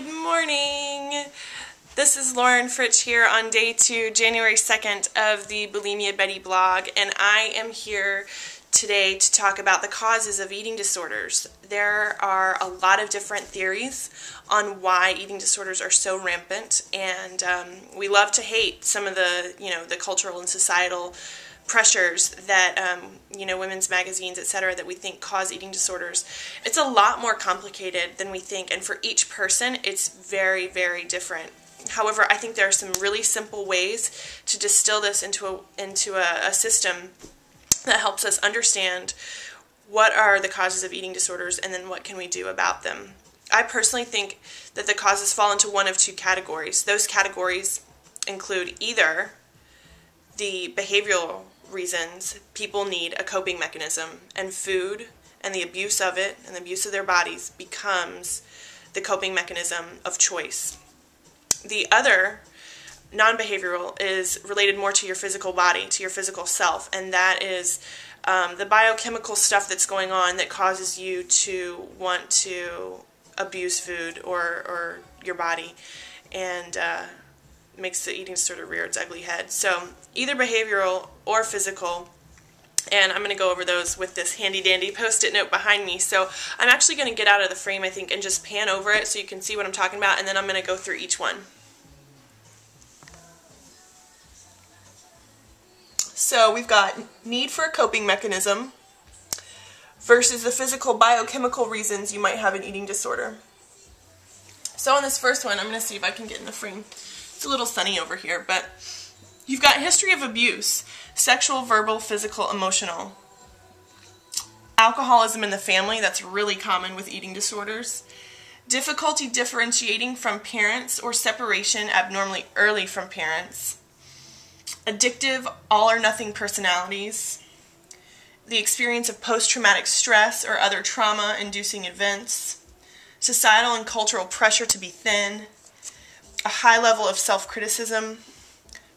Good morning. This is Lauren Fritsch here on day 2, January 2nd of the Bulimia Betty blog, and I am here today to talk about the causes of eating disorders. There are a lot of different theories on why eating disorders are so rampant, and we love to hate some of the, the cultural and societal pressures that, women's magazines, etc., that we think cause eating disorders. It's a lot more complicated than we think, and for each person, it's very, very different. However, I think there are some really simple ways to distill this into a system that helps us understand what are the causes of eating disorders and then what can we do about them. I personally think that the causes fall into one of two categories. Those categories include either the behavioral reasons people need a coping mechanism, and food and the abuse of it and the abuse of their bodies becomes the coping mechanism of choice. The other, non-behavioral, is related more to your physical body, to your physical self, and that is the biochemical stuff that's going on that causes you to want to abuse food or your body, and makes the eating disorder rear its ugly head. So either behavioral or physical, and I'm going to go over those with this handy-dandy post-it note behind me. So I'm actually going to get out of the frame, I think, and just pan over it so you can see what I'm talking about, and then I'm going to go through each one. So we've got need for a coping mechanism versus the physical biochemical reasons you might have an eating disorder. So on this first one, I'm going to see if I can get in the frame. It's a little sunny over here, but you've got history of abuse, sexual, verbal, physical, emotional. Alcoholism in the family, that's really common with eating disorders. Difficulty differentiating from parents or separation abnormally early from parents. Addictive, all or nothing personalities. The experience of post-traumatic stress or other trauma-inducing events. Societal and cultural pressure to be thin. A high level of self-criticism,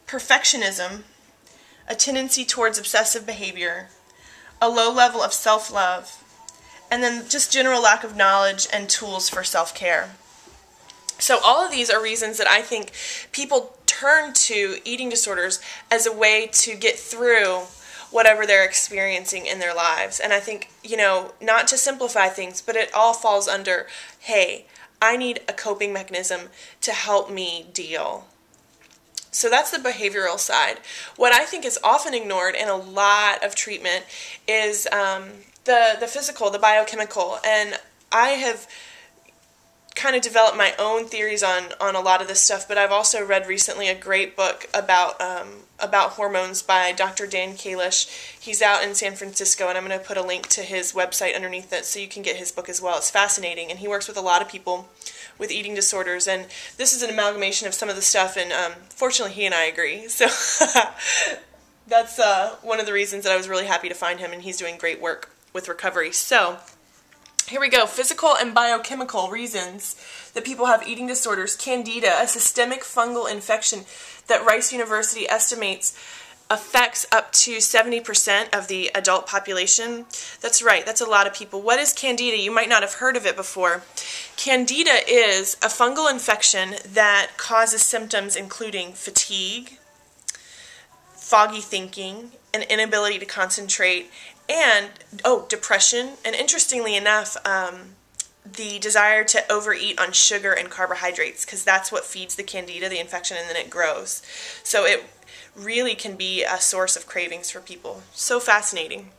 perfectionism, a tendency towards obsessive behavior, a low level of self-love, and then just general lack of knowledge and tools for self-care. So all of these are reasons that I think people turn to eating disorders as a way to get through whatever they're experiencing in their lives. And I think, not to simplify things, but it all falls under, hey, I need a coping mechanism to help me deal. So that's the behavioral side. What I think is often ignored in a lot of treatment is the physical, the biochemical. And I have kind of developed my own theories on a lot of this stuff, but I've also read recently a great book about hormones by Dr. Dan Kalish. He's out in San Francisco, and I'm going to put a link to his website underneath it so you can get his book as well. It's fascinating, and he works with a lot of people with eating disorders, and this is an amalgamation of some of the stuff, and fortunately he and I agree. So that's one of the reasons that I was really happy to find him, and he's doing great work with recovery. So here we go. Physical and biochemical reasons that people have eating disorders. Candida, a systemic fungal infection that Rice University estimates affects up to 70% of the adult population. That's right, that's a lot of people. What is Candida? You might not have heard of it before. Candida is a fungal infection that causes symptoms including fatigue, foggy thinking, an inability to concentrate, and, depression, and interestingly enough, the desire to overeat on sugar and carbohydrates, because that's what feeds the candida, the infection, and then it grows. So it really can be a source of cravings for people. So fascinating.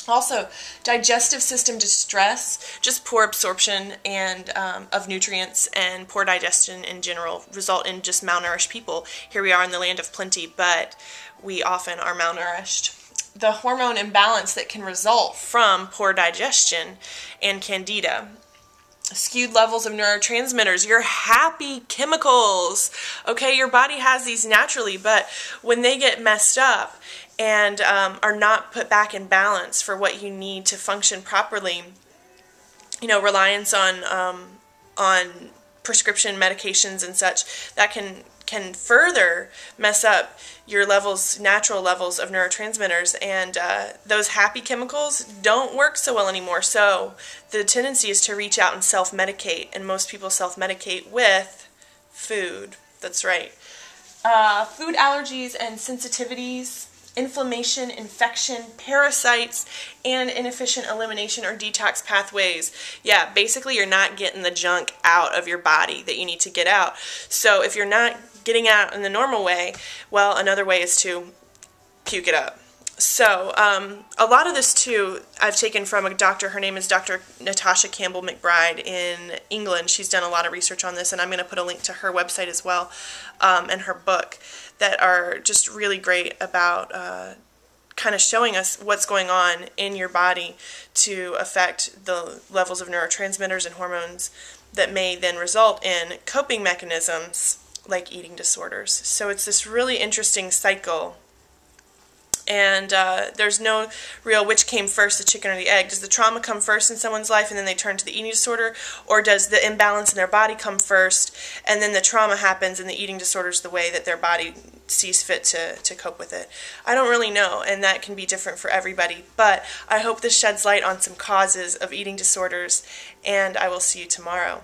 Also, digestive system distress, just poor absorption and of nutrients and poor digestion in general result in just malnourished people. Here we are in the land of plenty, but we often are malnourished. The hormone imbalance that can result from poor digestion and candida. Skewed levels of neurotransmitters, your happy chemicals. Okay, your body has these naturally, but when they get messed up and are not put back in balance for what you need to function properly, reliance on prescription medications and such, that can can further mess up your natural levels of neurotransmitters, and those happy chemicals don't work so well anymore. So the tendency is to reach out and self-medicate, and most people self-medicate with food. That's right. Food allergies and sensitivities, inflammation, infection, parasites, and inefficient elimination or detox pathways. Yeah, basically you're not getting the junk out of your body that you need to get out. So if you're not getting out in the normal way, well, another way is to puke it up. So a lot of this too I've taken from a doctor. Her name is Dr. Natasha Campbell McBride in England. She's done a lot of research on this, and I'm going to put a link to her website as well, and her book, that are just really great about kind of showing us what's going on in your body to affect the levels of neurotransmitters and hormones that may then result in coping mechanisms like eating disorders. So it's this really interesting cycle. And there's no real which came first, the chicken or the egg. Does the trauma come first in someone's life and then they turn to the eating disorder? Or does the imbalance in their body come first and then the trauma happens and the eating disorder is the way that their body sees fit to cope with it? I don't really know, and that can be different for everybody. But I hope this sheds light on some causes of eating disorders, and I will see you tomorrow.